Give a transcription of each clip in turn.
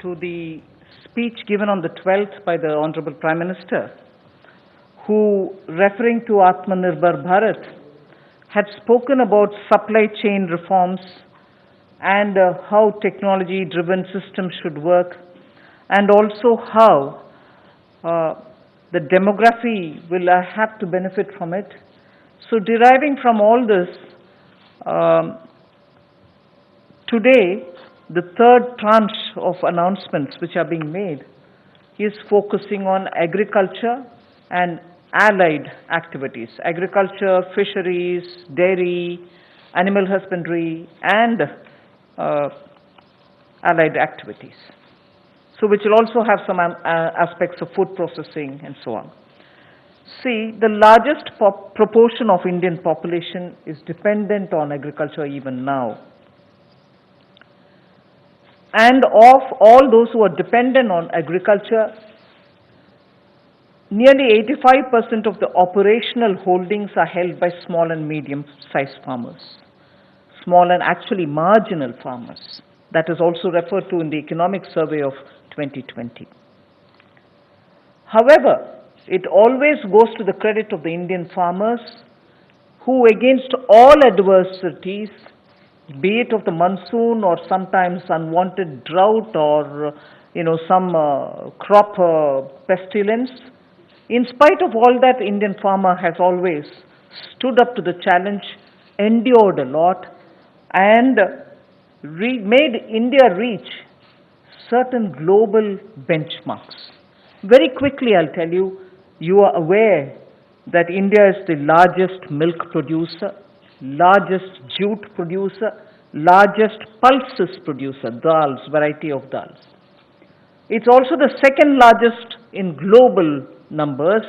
to the speech given on the 12th by the Honorable Prime Minister, who, referring to Atmanirbhar Bharat, had spoken about supply chain reforms and how technology-driven systems should work, and also how the demography will have to benefit from it. So deriving from all this, today, the third tranche of announcements which are being made is focusing on agriculture and allied activities. Agriculture, fisheries, dairy, animal husbandry, and allied activities. So which will also have some aspects of food processing and so on. See, the largest proportion of Indian population is dependent on agriculture even now. And of all those who are dependent on agriculture, nearly 85% of the operational holdings are held by small and medium-sized farmers, small and actually marginal farmers. That is also referred to in the Economic Survey of 2020. However, it always goes to the credit of the Indian farmers who, against all adversities, be it of the monsoon or sometimes unwanted drought or some crop pestilence, in spite of all that, Indian farmer has always stood up to the challenge, endured a lot, and made India reach certain global benchmarks. Very quickly, I'll tell you, you are aware that India is the largest milk producer, largest jute producer, largest pulses producer, dals, variety of dals. It's also the second largest in global numbers,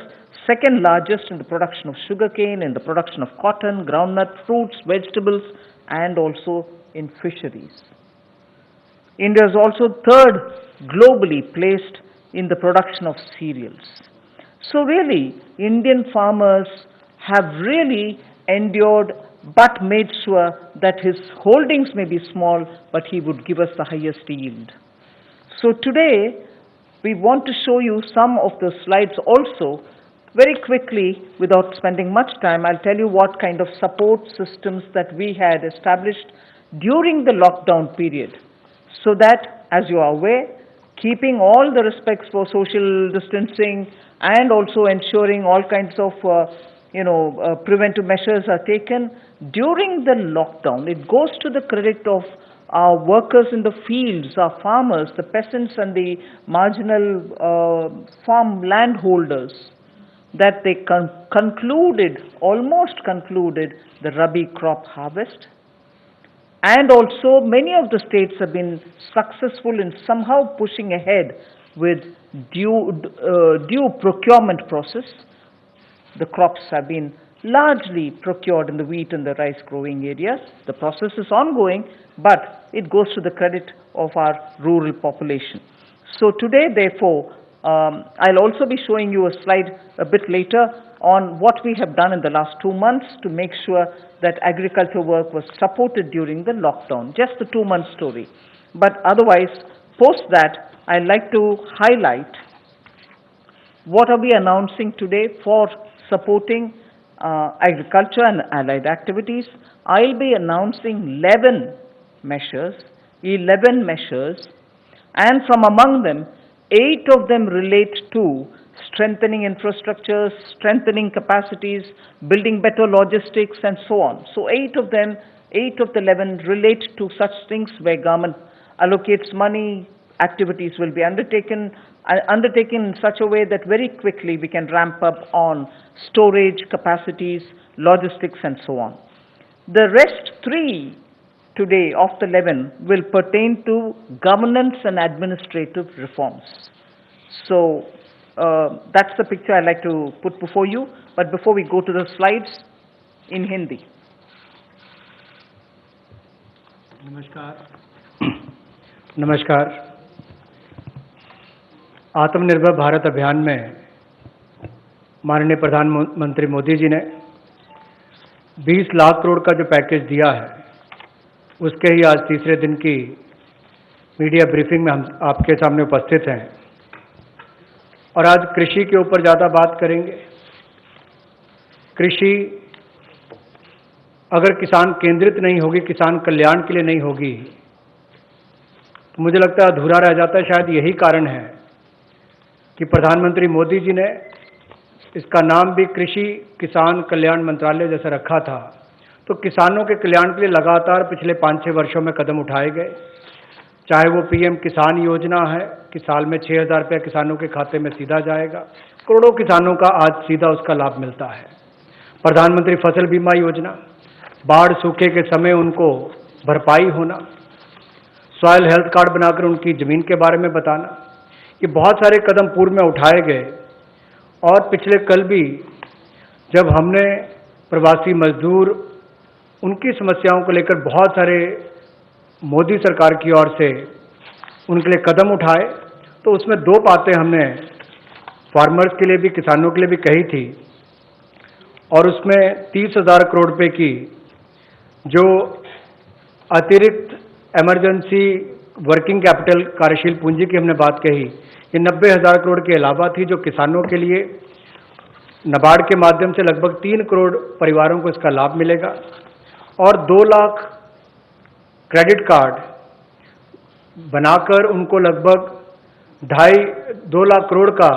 second largest in the production of sugarcane, in the production of cotton, groundnut, fruits, vegetables, and also in fisheries. India is also third globally placed in the production of cereals. So really, Indian farmers have really endured but made sure that his holdings may be small, but he would give us the highest yield. So today, we want to show you some of the slides also. Very quickly, without spending much time, I'll tell you what kind of support systems that we had established during the lockdown period, so that, as you are aware, keeping all the respects for social distancing and also ensuring all kinds of preventive measures are taken during the lockdown. It goes to the credit of our workers in the fields, our farmers, the peasants and the marginal farm landholders, that they almost concluded the Rabi crop harvest. And also many of the states have been successful in somehow pushing ahead with due procurement process. The crops have been largely procured in the wheat and the rice growing areas. The process is ongoing, but it goes to the credit of our rural population. So today, therefore, I'll also be showing you a slide a bit later on what we have done in the last 2 months to make sure that agriculture work was supported during the lockdown, just the 2-month story. But otherwise, post that, I'd like to highlight what are we announcing today for supporting agriculture and allied activities. I'll be announcing 11 measures, and from among them, 8 of them relate to strengthening infrastructures, strengthening capacities, building better logistics, and so on. So 8 of the 11 relate to such things where government allocates money, activities will be undertaken in such a way that very quickly we can ramp up on storage capacities, logistics, and so on. The rest 3 today of the 11 will pertain to governance and administrative reforms. So that's the picture I'd like to put before you. But before we go to the slides, in Hindi. नमस्कार। आत्मनिर्भर भारत अभियान में माननीय प्रधानमंत्री मोदी जी ने 20 लाख करोड़ का जो package दिया है, उसके ही आज तीसरे दिन की मीडिया ब्रीफिंग में हम आपके सामने उपस्थित हैं और आज कृषि के ऊपर ज़्यादा बात करेंगे। कृषि अगर किसान केंद्रित नहीं होगी, किसान कल्याण के लिए नहीं होगी, तो मुझे लगता है अधूरा रह जाता है। शायद यही कारण है कि प्रधानमंत्री मोदी जी ने इसका नाम भी कृषि किसान कल्याण मंत्रालय जैसा रखा था। तो किसानों के कल्याण के लिए लगातार पिछले 5-6 वर्षों में कदम उठाए गए, चाहे वो पीएम किसान योजना है कि साल में 6,000 रुपया किसानों के खाते में सीधा जाएगा, करोड़ों किसानों का आज सीधा उसका लाभ मिलता है। प्रधानमंत्री फसल बीमा योजना, बाढ़ सूखे के समय उनको भरपाई होना, सॉइल हेल्थ कार्ड बनाकर उनकी ज़मीन के बारे में बताना, ये बहुत सारे कदम पूर्व में उठाए गए। और पिछले कल भी जब हमने प्रवासी मजदूर उनकी समस्याओं को लेकर बहुत सारे मोदी सरकार की ओर से उनके लिए कदम उठाए, तो उसमें 2 बातें हमने फार्मर्स के लिए भी, किसानों के लिए भी कही थी। और उसमें 30,000 करोड़ रुपए की जो अतिरिक्त इमरजेंसी वर्किंग कैपिटल कार्यशील पूंजी की हमने बात कही, ये 90,000 करोड़ के अलावा थी, जो किसानों के लिए नाबार्ड के माध्यम से लगभग 3 करोड़ परिवारों को इसका लाभ मिलेगा। और 2 लाख क्रेडिट कार्ड बनाकर उनको लगभग 2 लाख करोड़ का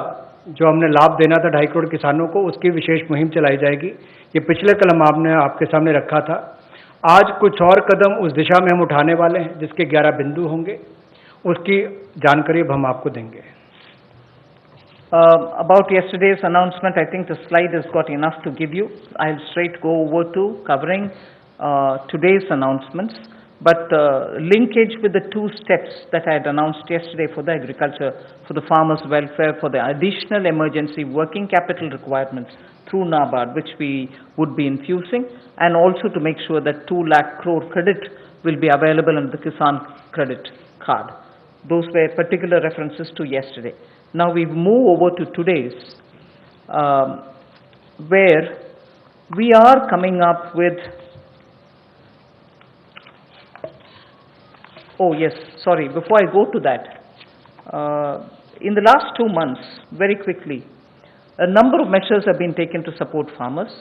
जो हमने लाभ देना था 2.5 करोड़ किसानों को, उसकी विशेष मुहिम चलाई जाएगी। ये पिछले कल हमने आपके सामने रखा था। आज कुछ और कदम उस दिशा में हम उठाने वाले हैं, जिसके 11 बिंदु होंगे, उसकी जानकारी अब हम आपको देंगे। About yesterday's announcement, I think the slide has got enough to give you. I'll straight go over to covering today's announcements, but linkage with the 2 steps that I had announced yesterday for the agriculture, for the farmers' welfare, for the additional emergency working capital requirements through NABARD, which we would be infusing, and also to make sure that 2 lakh crore credit will be available under the Kisan credit card. Those were particular references to yesterday. Now we move over to today's, where we are coming up with, oh yes, sorry, before I go to that, in the last 2 months, very quickly, a number of measures have been taken to support farmers,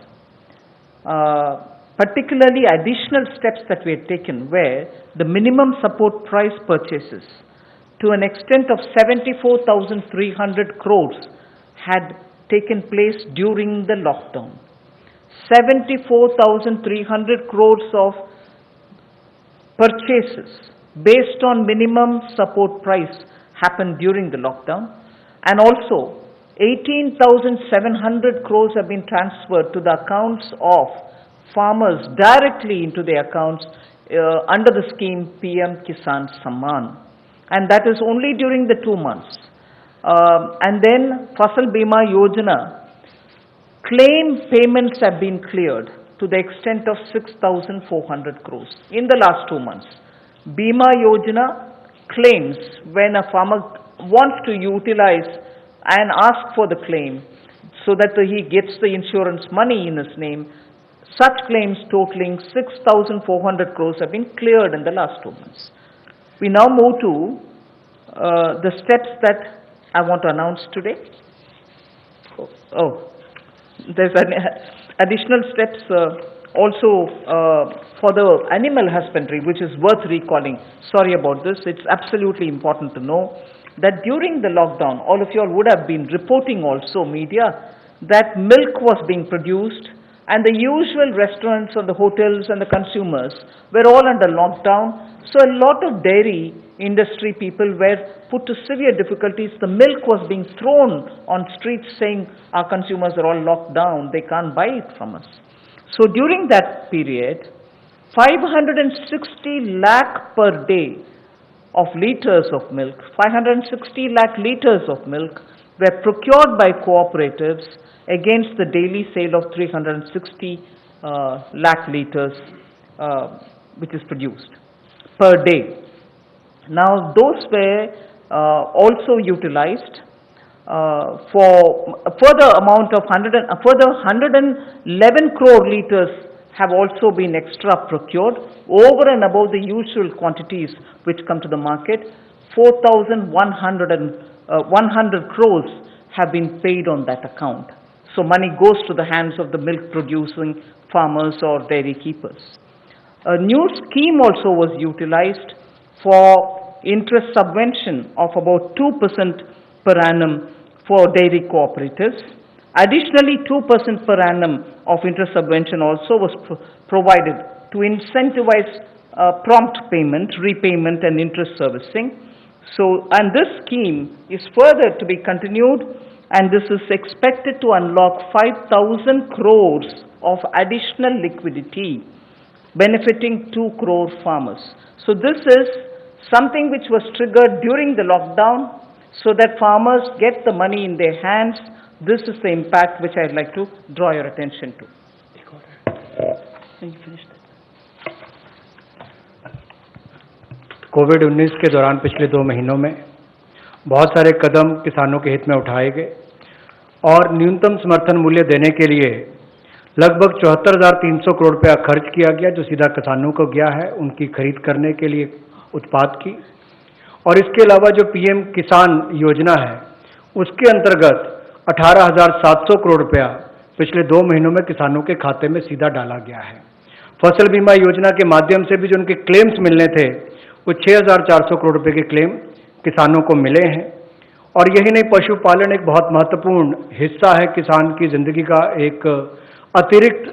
particularly additional steps that we have taken where the minimum support price purchases to an extent of 74,300 crores had taken place during the lockdown. 74,300 crores of purchases based on minimum support price happened during the lockdown, and also 18,700 crores have been transferred to the accounts of farmers directly into their accounts under the scheme PM Kisan Samman. And that is only during the 2 months. And then Fasal Bima Yojana, claim payments have been cleared to the extent of 6,400 crores in the last 2 months. Bima Yojana claims, when a farmer wants to utilize and ask for the claim so that he gets the insurance money in his name, such claims totaling 6,400 crores have been cleared in the last 2 months. We now move to the steps that I want to announce today. There's additional steps also for the animal husbandry, which is worth recalling. Sorry about this. It's absolutely important to know that during the lockdown, all of you all would have been reporting also, media, that milk was being produced, and the usual restaurants and the hotels and the consumers were all under lockdown. So a lot of dairy industry people were put to severe difficulties. The milk was being thrown on streets saying our consumers are all locked down, they can't buy it from us. So during that period, 560 lakh per day of liters of milk, 560 lakh liters of milk were procured by cooperatives against the daily sale of 360 lakh liters which is produced per day. Now those were also utilized for a further amount of 111 crore liters have also been extra procured over and above the usual quantities which come to the market. 100 crores have been paid on that account. So money goes to the hands of the milk producing farmers or dairy keepers. A new scheme also was utilized for interest subvention of about 2% per annum for dairy cooperatives. Additionally, 2% per annum of interest subvention also was provided to incentivize prompt payment, repayment and interest servicing. So, and this scheme is further to be continued, and this is expected to unlock 5,000 crores of additional liquidity benefiting 2 crore farmers. So this is something which was triggered during the lockdown so that farmers get the money in their hands. This is the impact which I'd like to draw your attention to. Can you finish that? कोविड-19 के दौरान पिछले 2 महीनों में बहुत सारे कदम किसानों के हित में उठाए गए और न्यूनतम समर्थन मूल्य देने के लिए लगभग 74,300 करोड़ रुपया खर्च किया गया, जो सीधा किसानों को गया है उनकी खरीद करने के लिए उत्पाद की। और इसके अलावा जो पीएम किसान योजना है उसके अंतर्गत 18,700 करोड़ रुपया पिछले 2 महीनों में किसानों के खाते में सीधा डाला गया है। फसल बीमा योजना के माध्यम से भी जो उनके क्लेम्स मिलने थे वो 6,400 करोड़ रुपए के क्लेम किसानों को मिले हैं। और यही नहीं, पशुपालन एक बहुत महत्वपूर्ण हिस्सा है किसान की जिंदगी का, एक अतिरिक्त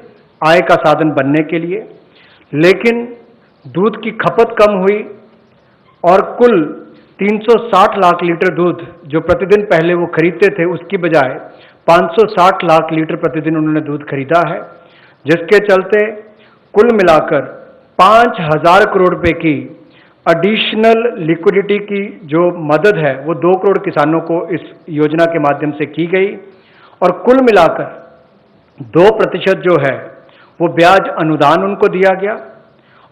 आय का साधन बनने के लिए। लेकिन दूध की खपत कम हुई और कुल 360 लाख लीटर दूध जो प्रतिदिन पहले वो खरीदते थे उसकी बजाय 560 लाख लीटर प्रतिदिन उन्होंने दूध खरीदा है, जिसके चलते कुल मिलाकर 5,000 करोड़ रुपए की एडिशनल लिक्विडिटी की जो मदद है वो 2 करोड़ किसानों को इस योजना के माध्यम से की गई। और कुल मिलाकर 2% जो है वो ब्याज अनुदान उनको दिया गया,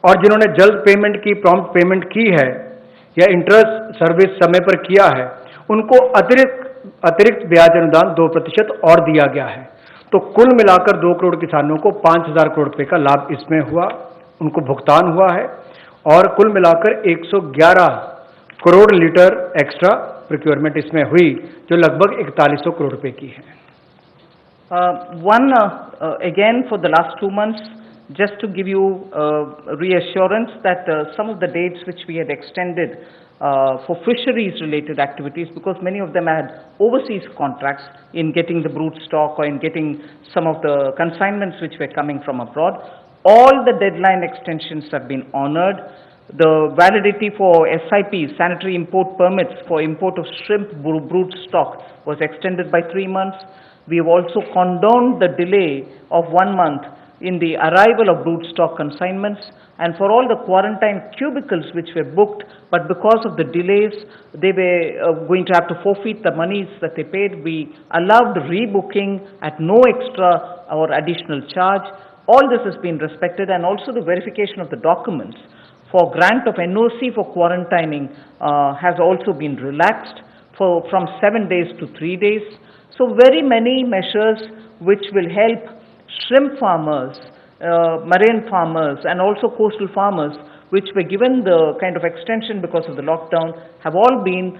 और जिन्होंने जल्द पेमेंट की, प्रॉम्प्ट पेमेंट की है या इंटरेस्ट सर्विस समय पर किया है, उनको अतिरिक्त ब्याज अनुदान 2% और दिया गया है। तो कुल मिलाकर 2 करोड़ किसानों को 5,000 करोड़ रुपए का लाभ इसमें हुआ, उनको भुगतान हुआ है। और कुल मिलाकर 111 करोड़ लीटर एक्स्ट्रा प्रोक्योरमेंट इसमें हुई, जो लगभग 4100 करोड़ रुपए की है। Again, for the last 2 months, just to give you reassurance that some of the dates which we had extended for fisheries related activities, because many of them had overseas contracts in getting the brood stock or in getting some of the consignments which were coming from abroad, all the deadline extensions have been honored. The validity for SIPs, sanitary import permits for import of shrimp brood stock, was extended by 3 months. We have also condoned the delay of 1 month in the arrival of brood stock consignments, and for all the quarantine cubicles which were booked, but because of the delays, they were going to have to forfeit the monies that they paid. We allowed rebooking at no extra or additional charge. All this has been respected, and also the verification of the documents for grant of NOC for quarantining has also been relaxed from 7 days to 3 days. So very many measures which will help shrimp farmers, marine farmers and also coastal farmers, which were given the kind of extension because of the lockdown, have all been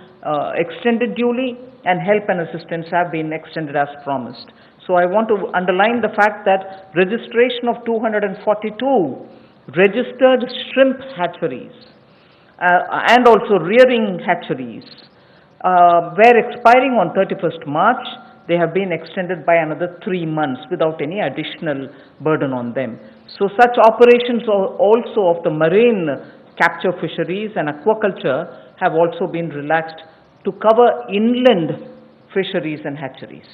extended duly, and help and assistance have been extended as promised. So I want to underline the fact that registration of 242 registered shrimp hatcheries and also rearing hatcheries were expiring on 31st March. They have been extended by another 3 months without any additional burden on them. So such operations also of the marine capture fisheries and aquaculture have also been relaxed to cover inland fisheries and hatcheries.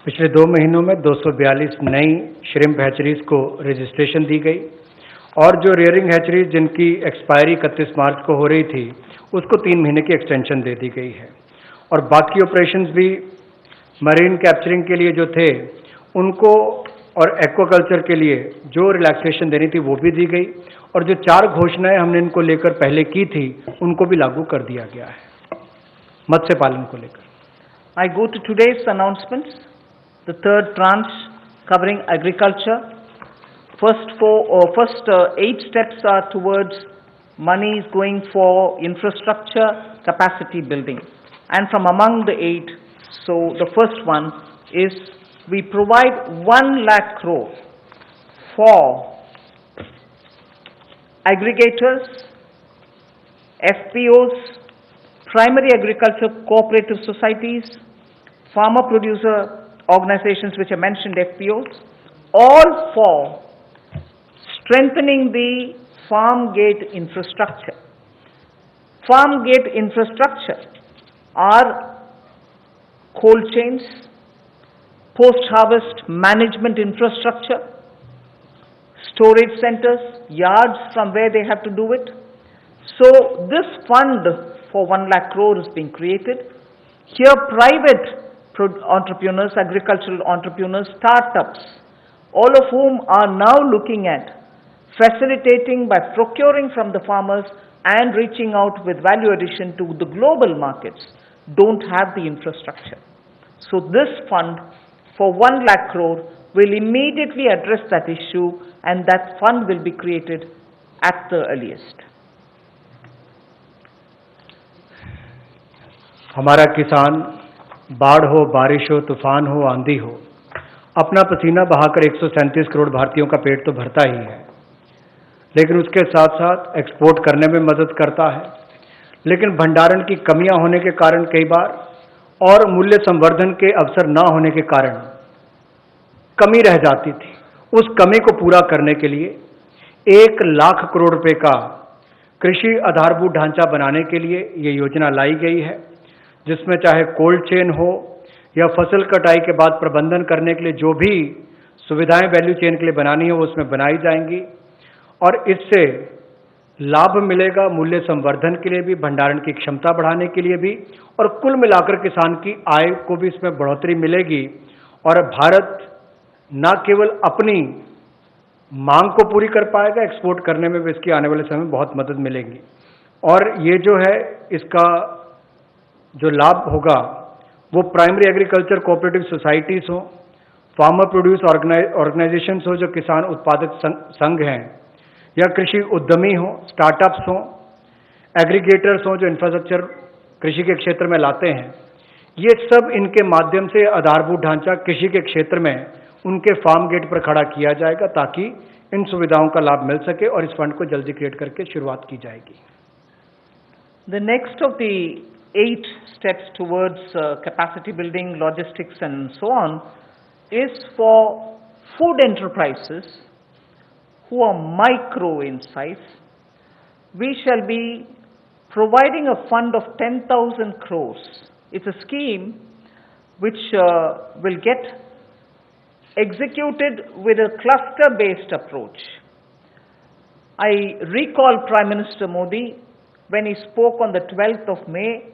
पिछले 2 महीनों में 242 नई shrimp hatcheries को registration दी गई, और जो rearing hatcheries जिनकी expiry 31 मार्च को हो रही थी उसको 3 महीने की एक्सटेंशन दे दी गई है। और बाकी ऑपरेशंस भी मरीन कैप्चरिंग के लिए जो थे उनको और एक्वाकल्चर के लिए जो रिलैक्सेशन देनी थी वो भी दी गई, और जो 4 घोषणाएं हमने इनको लेकर पहले की थी उनको भी लागू कर दिया गया है मत्स्य पालन को लेकर। I go to today's announcements, the third tranche covering agriculture. First 8 steps are towards money is going for infrastructure, capacity building. And from among the 8, so the first one is we provide 1 lakh crore for aggregators, FPOs, primary agriculture cooperative societies, farmer producer organizations which I mentioned, FPOs, all for strengthening the farm gate infrastructure. Farm gate infrastructure are cold chains, post-harvest management infrastructure, storage centers, yards from where they have to do it. So this fund for 1 lakh crore is being created. Here private entrepreneurs, agricultural entrepreneurs, startups, all of whom are now looking at facilitating by procuring from the farmers and reaching out with value addition to the global markets, don't have the infrastructure. So this fund for 1 lakh crore will immediately address that issue, and that fund will be created at the earliest. हमारा किसान बाढ़ हो, बारिश हो, तूफान हो, आंधी हो, अपना पसीना बहाकर 137 करोड़ भारतीयों का पेट तो भरता ही है, लेकिन उसके साथ साथ एक्सपोर्ट करने में मदद करता है। लेकिन भंडारण की कमियां होने के कारण कई बार और मूल्य संवर्धन के अवसर न होने के कारण कमी रह जाती थी। उस कमी को पूरा करने के लिए 1 लाख करोड़ रुपए का कृषि आधारभूत ढांचा बनाने के लिए ये योजना लाई गई है, जिसमें चाहे कोल्ड चेन हो या फसल कटाई के बाद प्रबंधन करने के लिए जो भी सुविधाएं वैल्यू चेन के लिए बनानी है वो उसमें बनाई जाएंगी, और इससे लाभ मिलेगा मूल्य संवर्धन के लिए भी, भंडारण की क्षमता बढ़ाने के लिए भी, और कुल मिलाकर किसान की आय को भी इसमें बढ़ोतरी मिलेगी। और भारत न केवल अपनी मांग को पूरी कर पाएगा, एक्सपोर्ट करने में भी इसकी आने वाले समय में बहुत मदद मिलेगी। और ये जो है इसका जो लाभ होगा वो प्राइमरी एग्रीकल्चर कोऑपरेटिव सोसाइटीज़ हो, फार्मर प्रोड्यूस ऑर्गेनाइजेशंस हो जो किसान उत्पादक संघ हैं, या कृषि उद्यमी हो, स्टार्टअप्स हो, एग्रीगेटर्स हो जो इंफ्रास्ट्रक्चर कृषि के क्षेत्र में लाते हैं, ये सब इनके माध्यम से आधारभूत ढांचा कृषि के क्षेत्र में उनके फार्म गेट पर खड़ा किया जाएगा ताकि इन सुविधाओं का लाभ मिल सके, और इस फंड को जल्दी क्रिएट करके शुरुआत की जाएगी। The next of the 8 steps towards capacity building, logistics and so on is for food enterprises who are micro in size. We shall be providing a fund of 10,000 crores. It's a scheme which will get executed with a cluster-based approach. I recall Prime Minister Modi when he spoke on the 12th of May,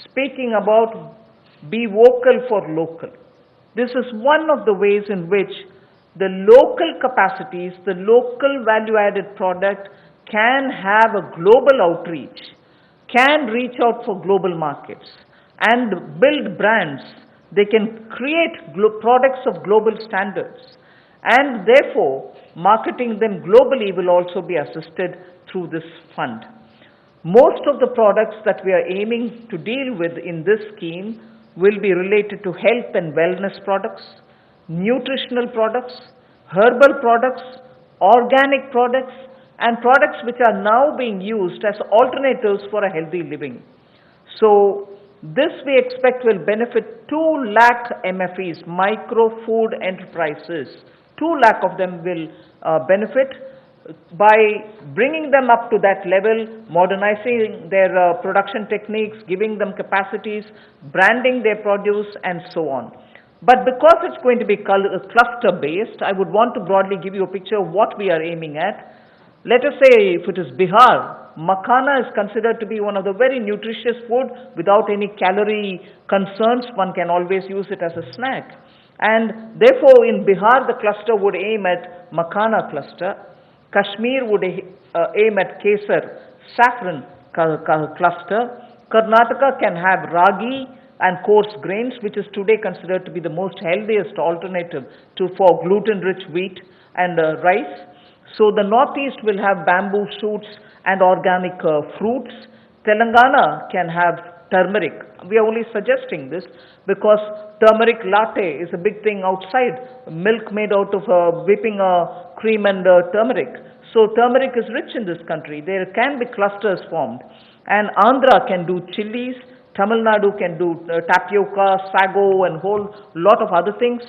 speaking about be vocal for local. This is one of the ways in which the local capacities, the local value-added product can have a global outreach, can reach out for global markets and build brands. They can create products of global standards, and therefore marketing them globally will also be assisted through this fund. Most of the products that we are aiming to deal with in this scheme will be related to health and wellness products, nutritional products, herbal products, organic products, and products which are now being used as alternatives for a healthy living. So this we expect will benefit 2 lakh MFEs, micro food enterprises. 2 lakh of them will benefit by bringing them up to that level, modernizing their production techniques, giving them capacities, branding their produce and so on. But because it's going to be cluster based, I would want to broadly give you a picture of what we are aiming at. Let us say if it is Bihar, makhana is considered to be one of the very nutritious food without any calorie concerns. One can always use it as a snack. And therefore in Bihar the cluster would aim at makhana cluster. Kashmir would aim at Kesar, saffron cluster. Karnataka can have ragi and coarse grains, which is today considered to be the most healthiest alternative for gluten-rich wheat and rice. So the Northeast will have bamboo shoots and organic fruits. Telangana can have turmeric. We are only suggesting this because turmeric latte is a big thing outside. Milk made out of whipping cream and turmeric. So turmeric is rich in this country. There can be clusters formed. And Andhra can do chilies. Tamil Nadu can do tapioca, sago, and whole lot of other things.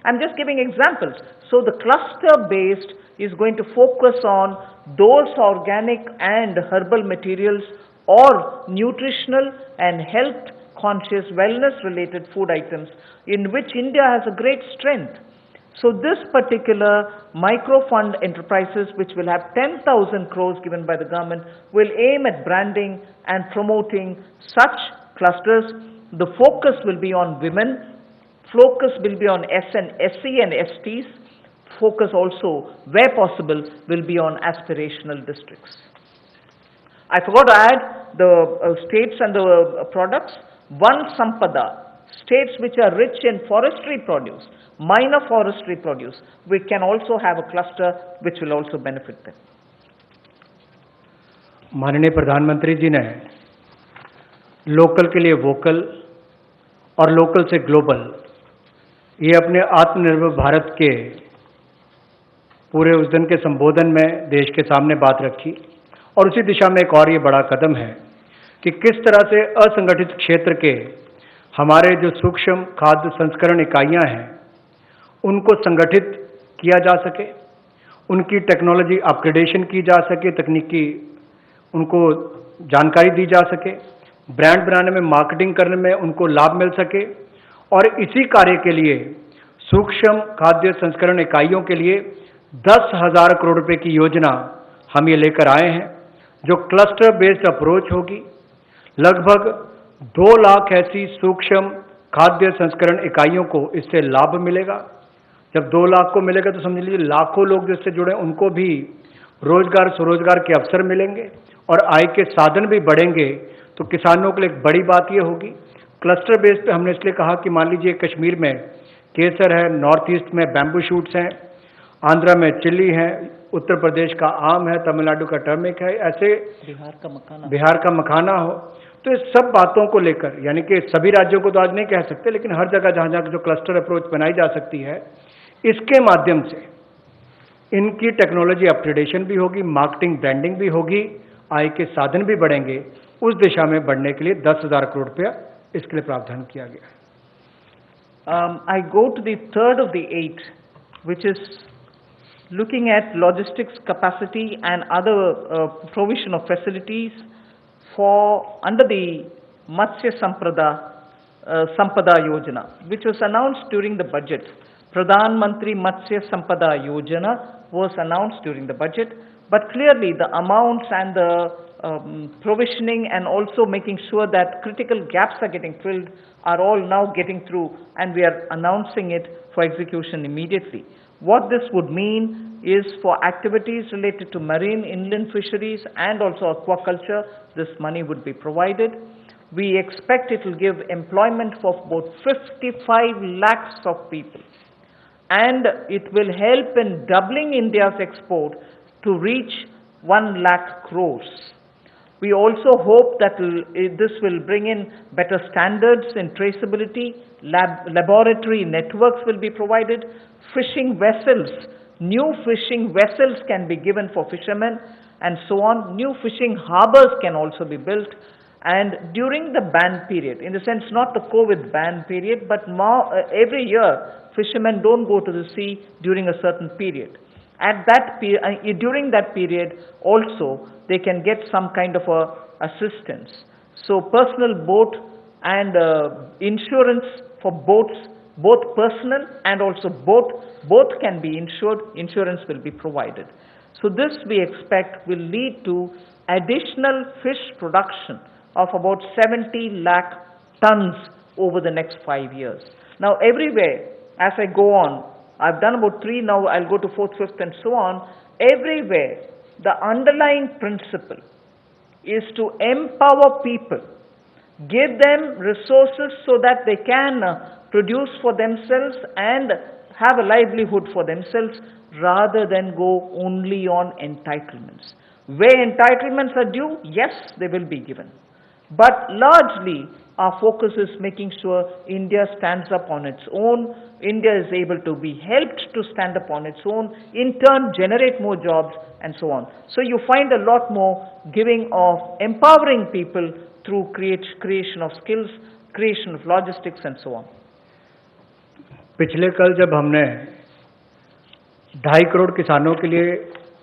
I'm just giving examples. So the cluster based is going to focus on those organic and herbal materials or nutritional and health conscious wellness related food items in which India has a great strength. So this particular microfund enterprises, which will have 10,000 crores given by the government, will aim at branding and promoting such clusters. The focus will be on women, focus will be on SC and STs, focus also, where possible, will be on aspirational districts. I forgot to add the states and the products. One Sampada, states which are rich in forestry produce, minor forestry produce, we can also have a cluster which will also benefit them. माननीय प्रधानमंत्री जी ने local के लिए vocal और local से global, ये अपने आत्मनिर्भर भारत के पूरे उस दिन के संबोधन में देश के सामने बात रखी। और उसी दिशा में एक और ये बड़ा कदम है कि किस तरह से असंगठित क्षेत्र के हमारे जो सूक्ष्म खाद्य संस्करण इकाइयां हैं उनको संगठित किया जा सके, उनकी टेक्नोलॉजी अपग्रेडेशन की जा सके, तकनीकी उनको जानकारी दी जा सके, ब्रांड बनाने में, मार्केटिंग करने में उनको लाभ मिल सके। और इसी कार्य के लिए सूक्ष्म खाद्य संस्करण इकाइयों के लिए 10,000 करोड़ रुपए की योजना हम ये लेकर आए हैं, जो क्लस्टर बेस्ड अप्रोच होगी। लगभग 2 लाख ऐसी सूक्ष्म खाद्य संस्करण इकाइयों को इससे लाभ मिलेगा। जब 2 लाख को मिलेगा तो समझ लीजिए लाखों लोग जिससे जुड़े उनको भी रोजगार स्वरोजगार के अवसर मिलेंगे और आय के साधन भी बढ़ेंगे। तो किसानों के लिए एक बड़ी बात यह होगी। क्लस्टर बेस पे हमने इसलिए कहा कि मान लीजिए कश्मीर में केसर है, नॉर्थ ईस्ट में बैम्बू शूट्स हैं, आंध्रा में चिल्ली है, उत्तर प्रदेश का आम है, तमिलनाडु का टर्मिक है, ऐसे बिहार का मखाना हो। तो इस सब बातों को लेकर, यानी कि सभी राज्यों को तो आज नहीं कह सकते, लेकिन हर जगह जहाँ जहाँ जो क्लस्टर अप्रोच बनाई जा सकती है, इसके माध्यम से इनकी टेक्नोलॉजी अपग्रेडेशन भी होगी, मार्केटिंग ब्रांडिंग भी होगी, आय के साधन भी बढ़ेंगे। उस दिशा में बढ़ने के लिए 10,000 करोड़ रुपया इसके लिए प्रावधान किया गया है। I go to the third of the 8, which is looking at logistics capacity and other provision of facilities for under the Matsya Sampada Yojana, which was announced during the budget. Pradhan Mantri Matsya Sampada Yojana was announced during the budget, but clearly the amounts and the provisioning and also making sure that critical gaps are getting filled are all now getting through, and we are announcing it for execution immediately. What this would mean is for activities related to marine inland fisheries and also aquaculture, this money would be provided. We expect it will give employment for about 55 lakhs of people, and it will help in doubling India's export to reach 1 lakh crores. We also hope that this will bring in better standards in traceability, laboratory networks will be provided, fishing vessels, new fishing vessels can be given for fishermen and so on, new fishing harbors can also be built, and during the ban period, in the sense not the COVID ban period, but every year fishermen don't go to the sea during a certain period. At that during that period also they can get some kind of assistance. So personal boat and insurance for boats, both personal and also both can be insured, insurance will be provided. So this we expect will lead to additional fish production of about 70 lakh tons over the next 5 years. Now everywhere, as I go on, I've done about 3, now I'll go to 4th, 5th and so on. Everywhere, the underlying principle is to empower people, give them resources so that they can produce for themselves and have a livelihood for themselves rather than go only on entitlements. Where entitlements are due, yes, they will be given. But largely, our focus is making sure India stands up on its own, India is able to be helped to stand up on its own, in turn generate more jobs and so on. So you find a lot more giving of empowering people through creation of skills, creation of logistics and so on. पिछले कल जब हमने 2.5 करोड़ किसानों के लिए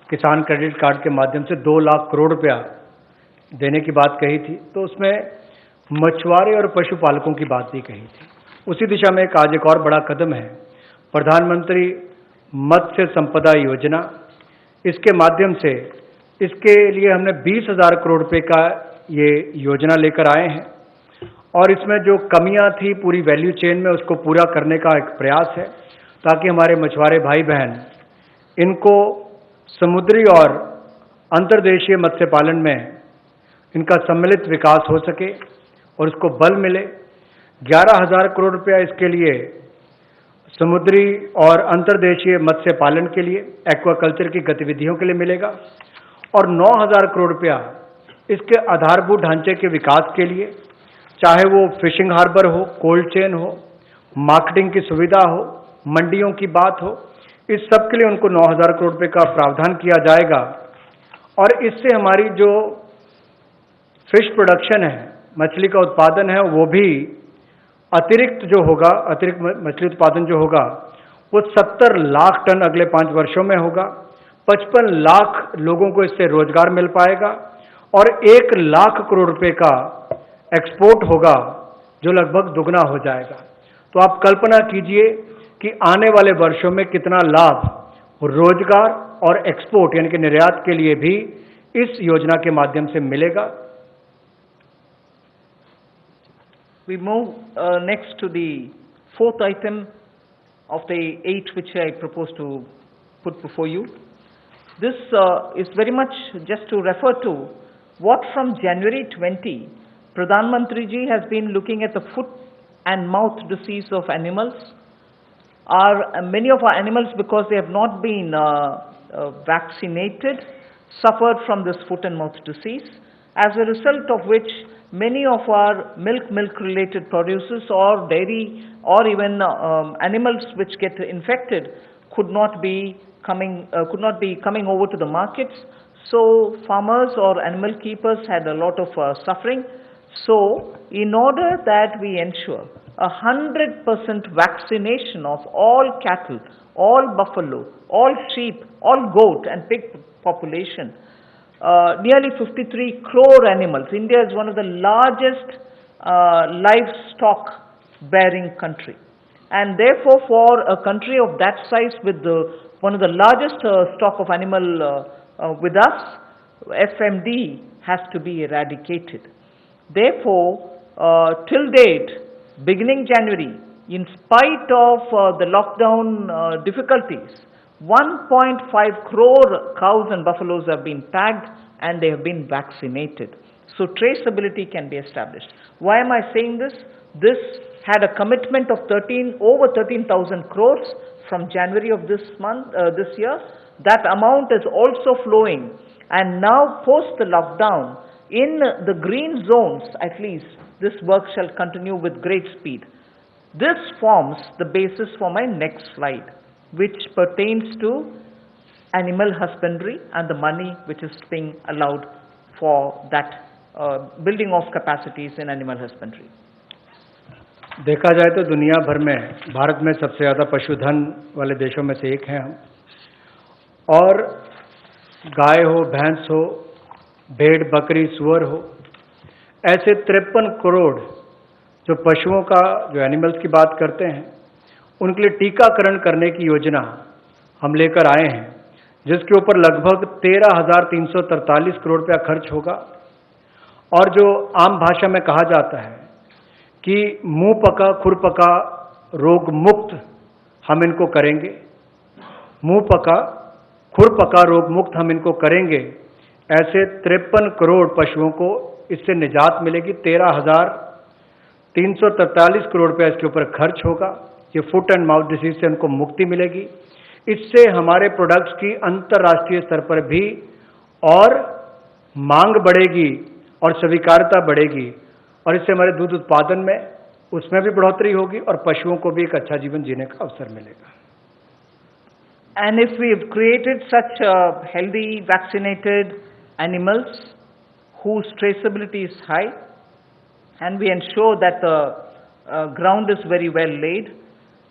किसान credit card के माध्यम से 2 लाख करोड़ रुपया देने की बात कही थी, तो उसमें मछुआरे और पशुपालकों की बात भी कही थी। उसी दिशा में आज एक और बड़ा कदम है, प्रधानमंत्री मत्स्य संपदा योजना। इसके माध्यम से इसके लिए हमने 20,000 करोड़ रुपए का ये योजना लेकर आए हैं और इसमें जो कमियां थी पूरी वैल्यू चेन में उसको पूरा करने का एक प्रयास है, ताकि हमारे मछुआरे भाई बहन इनको समुद्री और अंतर्देशीय मत्स्य पालन में इनका सम्मिलित विकास हो सके और उसको बल मिले। 11,000 करोड़ रुपया इसके लिए समुद्री और अंतर्देशीय मत्स्य पालन के लिए, एक्वाकल्चर की गतिविधियों के लिए मिलेगा और 9,000 करोड़ रुपया इसके आधारभूत ढांचे के विकास के लिए, चाहे वो फिशिंग हार्बर हो, कोल्ड चेन हो, मार्केटिंग की सुविधा हो, मंडियों की बात हो, इस सब के लिए उनको 9,000 करोड़ रुपए का प्रावधान किया जाएगा। और इससे हमारी जो फिश प्रोडक्शन है, मछली का उत्पादन है, वो भी अतिरिक्त मछली उत्पादन जो होगा वो 70 लाख टन अगले 5 वर्षों में होगा। 55 लाख लोगों को इससे रोजगार मिल पाएगा और 1 लाख करोड़ रुपए का एक्सपोर्ट होगा, जो लगभग दुगना हो जाएगा। तो आप कल्पना कीजिए कि आने वाले वर्षों में कितना लाभ रोजगार और एक्सपोर्ट यानी कि निर्यात के लिए भी इस योजना के माध्यम से मिलेगा। We move next to the 4th item of the 8 which I propose to put before you. This is very much just to refer to what from January 20, Pradhan Mantri ji has been looking at the foot and mouth disease of animals. Many of our animals, because they have not been vaccinated, suffered from this foot and mouth disease, as a result of which many of our milk related producers or dairy or even animals which get infected could not be coming over to the markets. So farmers or animal keepers had a lot of suffering. So in order that we ensure 100% vaccination of all cattle, all buffalo, all sheep, all goat and pig population, nearly 53 crore animals. India is one of the largest livestock bearing country, and therefore for a country of that size with one of the largest stock of animal with us, FMD has to be eradicated. Therefore, till date, beginning January, in spite of the lockdown difficulties, 1.5 crore cows and buffaloes have been tagged and they have been vaccinated. So traceability can be established. Why am I saying this? This had a commitment of over 13,000 crores from January of this year. That amount is also flowing, and now post the lockdown, in the green zones at least, this work shall continue with great speed. This forms the basis for my next slide, which pertains to animal husbandry and the money which is being allowed for that building of capacities in animal husbandry. देखा जाए तो दुनिया भर में भारत में सबसे ज़्यादा पशुधन वाले देशों में से एक हैं हम, और गाय हो, भैंस हो, भेड़, बकरी, सुअर हो, ऐसे 53 करोड़ जो पशुओं का, जो एनिमल्स की बात करते हैं, उनके लिए टीकाकरण करने की योजना हम लेकर आए हैं, जिसके ऊपर लगभग 13,343 करोड़ रुपया खर्च होगा। और जो आम भाषा में कहा जाता है कि मुंह पका खुर पका रोग मुक्त हम इनको करेंगे, मुंह पका खुर पका रोग मुक्त हम इनको करेंगे, ऐसे 53 करोड़ पशुओं को इससे निजात मिलेगी। 13,343 करोड़ रुपया इसके ऊपर खर्च होगा। ये फुट एंड माउथ डिसीज से उनको मुक्ति मिलेगी। इससे हमारे प्रोडक्ट्स की अंतर्राष्ट्रीय स्तर पर भी और मांग बढ़ेगी और स्वीकार्यता बढ़ेगी, और इससे हमारे दूध उत्पादन में उसमें भी बढ़ोतरी होगी और पशुओं को भी एक अच्छा जीवन जीने का अवसर मिलेगा। And if we have created such healthy, vaccinated animals whose traceability is high, and we ensure that the ground is very well laid,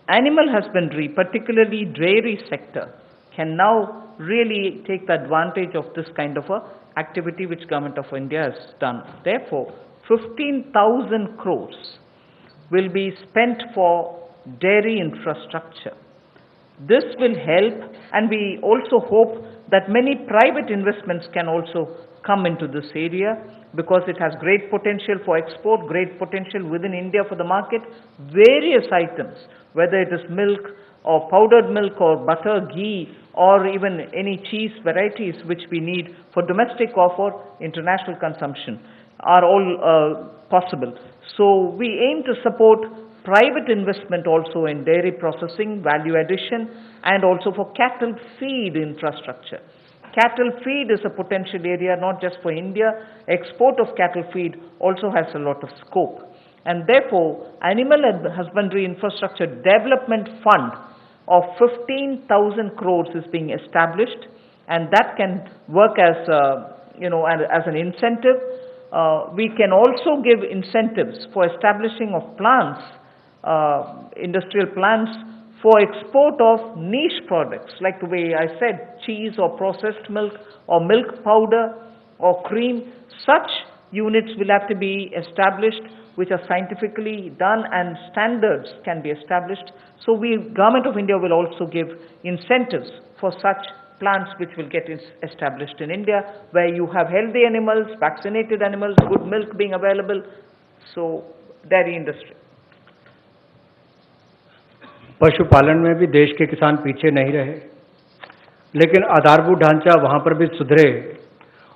animal husbandry, particularly dairy sector, can now really take the advantage of this kind of a activity which Government of India has done. Therefore, 15,000 crores will be spent for dairy infrastructure. This will help, and we also hope that many private investments can also come into this area, because it has great potential for export, great potential within India for the market. Various items, whether it is milk or powdered milk or butter, ghee, or even any cheese varieties which we need for domestic or for international consumption, are all possible. So we aim to support private investment also in dairy processing, value addition, and also for cattle feed infrastructure. Cattle feed is a potential area not just for India. Export of cattle feed also has a lot of scope. And therefore, Animal Husbandry Infrastructure Development Fund of 15,000 crores is being established, and that can work as as an incentive. We can also give incentives for establishing of plants, industrial plants, for export of niche products, like the way I said, cheese or processed milk or milk powder or cream. Such units will have to be established which are scientifically done, and standards can be established. So Government of India will also give incentives for such plants which will get established in India, where you have healthy animals, vaccinated animals, good milk being available. So dairy industry. पशुपालन में भी देश के किसान पीछे नहीं रहे, लेकिन आधारभूत ढांचा वहां पर भी सुधरे,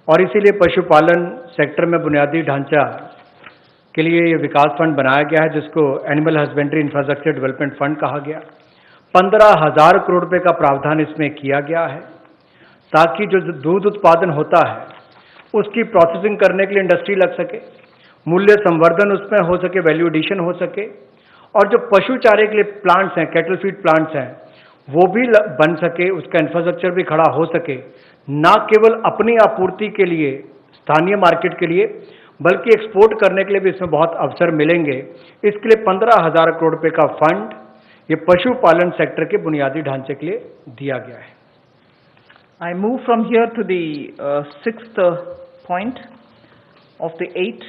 और इसीलिए पशुपालन सेक्टर में बुनियादी ढांचा के लिए ये विकास फंड बनाया गया है, जिसको animal husbandry infrastructure development fund कहा गया। 15,000 करोड़ रुपए का प्रावधान इसमें किया गया है, ताकि जो दूध उत्पादन होता है उसकी प्रोसेसिंग करने के लिए इंडस्ट्री लग सके, मूल्य संवर्धन उसमें हो सके, वैल्यू एडिशन हो सके, और जो पशु चारे के लिए प्लांट्स हैं, कैटल फीड प्लांट्स हैं, वो भी बन सके, उसका इंफ्रास्ट्रक्चर भी खड़ा हो सके, ना केवल अपनी आपूर्ति के लिए, स्थानीय मार्केट के लिए, बल्कि एक्सपोर्ट करने के लिए भी इसमें बहुत अवसर मिलेंगे। इसके लिए 15,000 करोड़ रुपए का फंड ये पशुपालन सेक्टर के बुनियादी ढांचे के लिए दिया गया है। I move from here to the sixth point of the 8.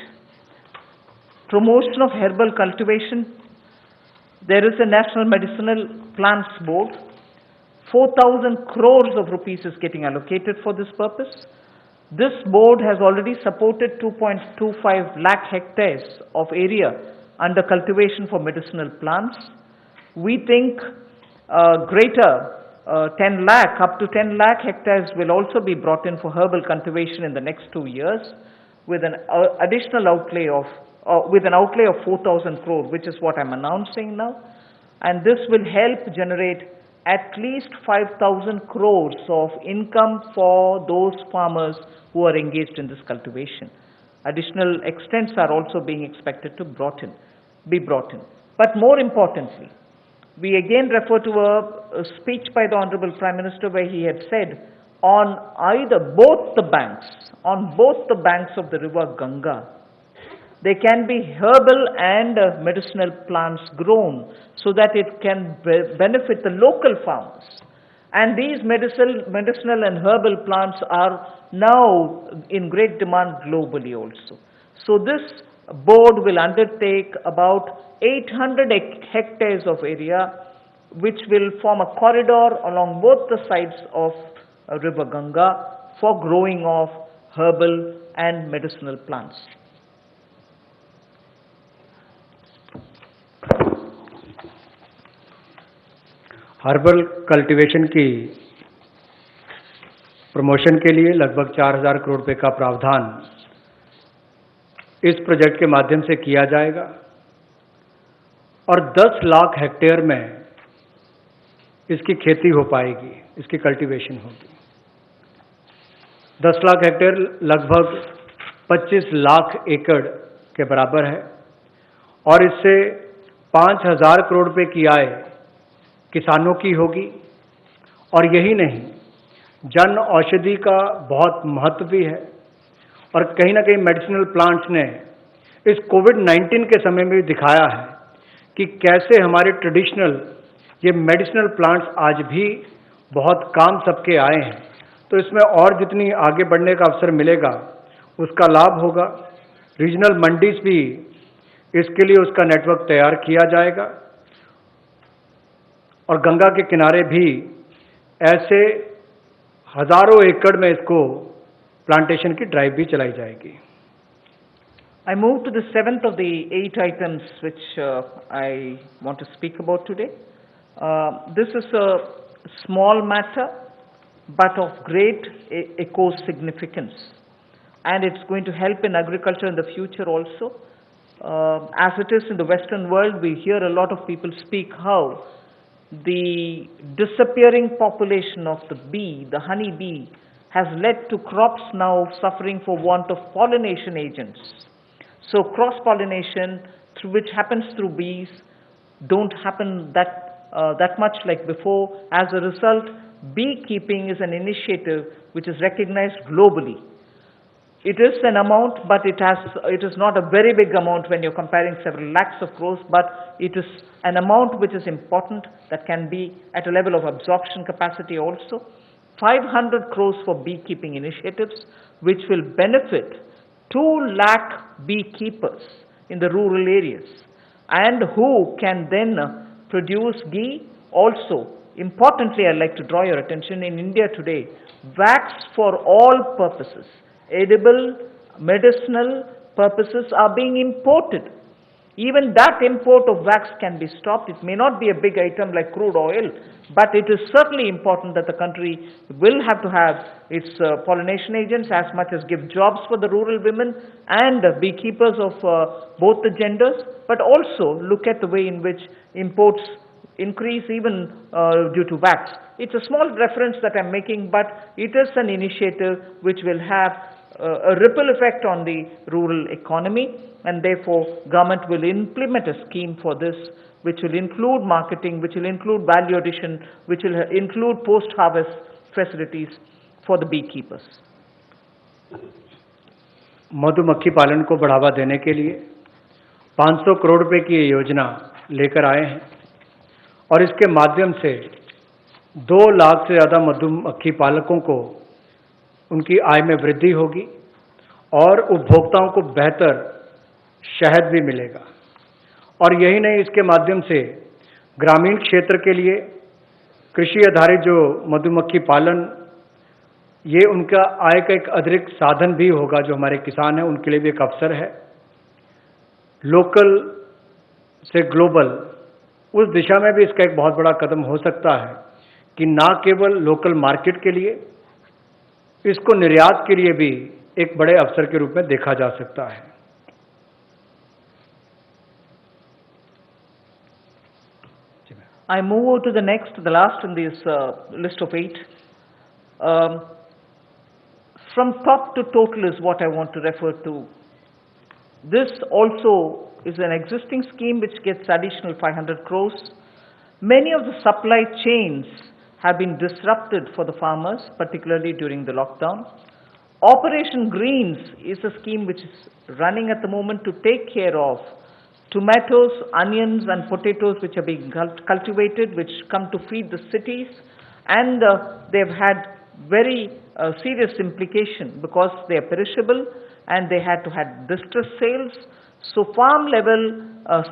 Promotion of herbal cultivation. There is a National Medicinal Plants Board. 4,000 crores of rupees is getting allocated for this purpose. This board has already supported 2.25 lakh hectares of area under cultivation for medicinal plants. We think greater 10 lakh, up to 10 lakh hectares will also be brought in for herbal cultivation in the next 2 years, with an additional outlay of with an outlay of 4,000 crore, which is what I'm announcing now. And this will help generate at least 5,000 crores of income for those farmers who are engaged in this cultivation. Additional extents are also being expected to be brought in. But more importantly, we again refer to a speech by the Honorable Prime Minister, where he had said, on both the banks of the river Ganga, there can be herbal and medicinal plants grown, so that it can benefit the local farmers. And these medicinal and herbal plants are now in great demand globally also. So this board will undertake about 800 hectares of area, which will form a corridor along both the sides of river Ganga for growing of herbal and medicinal plants. Herbal cultivation की promotion के लिए लगभग 4,000 करोड़ रुपए का प्रावधान इस project के माध्यम से किया जाएगा, और 10 लाख हेक्टेयर में इसकी खेती हो पाएगी, इसकी कल्टीवेशन होगी। 10 लाख हेक्टेयर लगभग 25 लाख एकड़ के बराबर है और इससे 5,000 करोड़ रुपए की आय किसानों की होगी। और यही नहीं, जन औषधि का बहुत महत्व भी है और कहीं ना कहीं मेडिसिनल प्लांट्स ने इस कोविड-19 के समय में भी दिखाया है कि कैसे हमारे ट्रेडिशनल ये मेडिसिनल प्लांट्स आज भी बहुत काम सबके आए हैं। तो इसमें और जितनी आगे बढ़ने का अवसर मिलेगा उसका लाभ होगा। रीजनल मंडीज भी इसके लिए उसका नेटवर्क तैयार किया जाएगा और गंगा के किनारे भी ऐसे हजारों एकड़ में इसको प्लांटेशन की ड्राइव भी चलाई जाएगी। I move to the seventh of the 8 items which I want to speak about today. This is a small matter but of great eco significance, and it's going to help in agriculture in the future also. As it is in the Western world, we hear a lot of people speak how the disappearing population of the bee, the honey bee, has led to crops now suffering for want of pollination agents. So cross-pollination, which happens through bees, don't happen that much like before. As a result, beekeeping is an initiative which is recognized globally. It is an amount, but it is not a very big amount when you're comparing several lakhs of crores, but it is an amount which is important that can be at a level of absorption capacity also. 500 crores for beekeeping initiatives, which will benefit 2 lakh beekeepers in the rural areas, and who can then produce ghee. Also, importantly, I'd like to draw your attention, in India today, wax for all purposes, edible, medicinal purposes, are being imported. Even that import of wax can be stopped. It may not be a big item like crude oil, but it is certainly important that the country will have to have its pollination agents, as much as give jobs for the rural women and beekeepers of both the genders, but also look at the way in which imports increase even due to wax. It's a small reference that I'm making, but it is an initiative which will have a ripple effect on the rural economy, and therefore government will implement a scheme for this, which will include marketing, which will include value addition, which will include post-harvest facilities for the beekeepers. मधुमक्खी पालन को बढ़ावा देने के लिए 500 करोड़ रुपए की ये योजना लेकर आए हैं और इसके माध्यम से 2 लाख से ज़्यादा मधुमक्खी पालकों को उनकी आय में वृद्धि होगी और उपभोक्ताओं को बेहतर शहद भी मिलेगा। और यही नहीं, इसके माध्यम से ग्रामीण क्षेत्र के लिए कृषि आधारित जो मधुमक्खी पालन, ये उनका आय का एक अतिरिक्त साधन भी होगा। जो हमारे किसान हैं उनके लिए भी एक अवसर है। लोकल से ग्लोबल, उस दिशा में भी इसका एक बहुत बड़ा कदम हो सकता है कि ना केवल लोकल मार्केट के लिए, इसको निर्यात के लिए भी एक बड़े अवसर के रूप में देखा जा सकता है। I move on to the next, the last in this list of 8. From top to total is what I want to refer to. This also is an existing scheme which gets additional 500 crores. Many of the supply chains have been disrupted for the farmers, particularly during the lockdown. Operation Greens is a scheme which is running at the moment to take care of tomatoes, onions and potatoes which are being cultivated, which come to feed the cities, and they've had very serious implication because they are perishable and they had to have distress sales. So farm level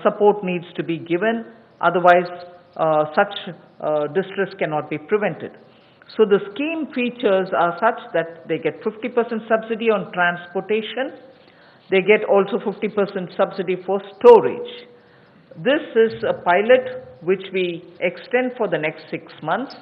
support needs to be given, otherwise such distress cannot be prevented. So the scheme features are such that they get 50% subsidy on transportation. They get also 50% subsidy for storage. This is a pilot which we extend for the next 6 months.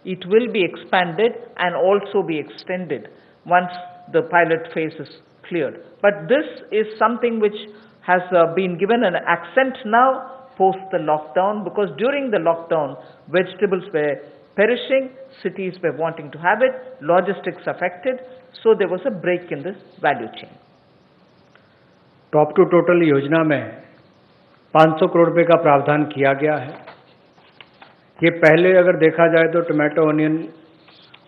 It will be expanded and also be extended once the pilot phase is cleared. But this is something which has been given an accent now post the lockdown, because during the lockdown, vegetables were perishing, cities were wanting to have it, logistics affected, so there was a break in this value chain. Top to total योजना में 500 करोड़ रुपए का प्रावधान किया गया है। ये पहले अगर देखा जाए तो टमाटो, ऑनियन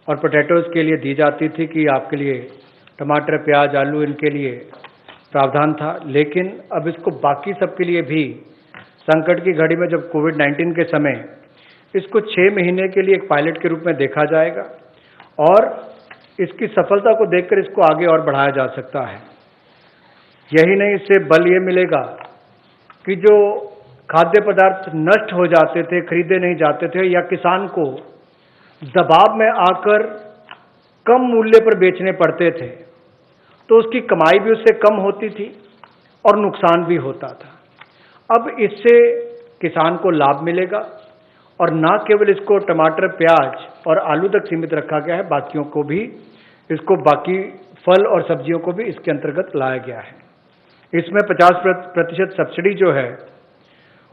और पोटैटोज के लिए दी जाती थी कि आपके लिए टमाटर, प्याज, आलू इनके लिए प्रावधान था, लेकिन अब इसको बाकी सबके लिए भी संकट की घड़ी में जब कोविड-19 के समय इसको 6 महीने के लिए एक पायलट के रूप में देखा जाएगा और इसकी सफलता को देखकर इसको आगे और बढ़ाया जा सकता है। यही नहीं, इससे बल ये मिलेगा कि जो खाद्य पदार्थ नष्ट हो जाते थे, खरीदे नहीं जाते थे या किसान को दबाव में आकर कम मूल्य पर बेचने पड़ते थे, तो उसकी कमाई भी उससे कम होती थी और नुकसान भी होता था। अब इससे किसान को लाभ मिलेगा और न केवल इसको टमाटर, प्याज और आलू तक सीमित रखा गया है, बाकियों को भी, इसको बाकी फल और सब्जियों को भी इसके अंतर्गत लाया गया है। इसमें 50% सब्सिडी जो है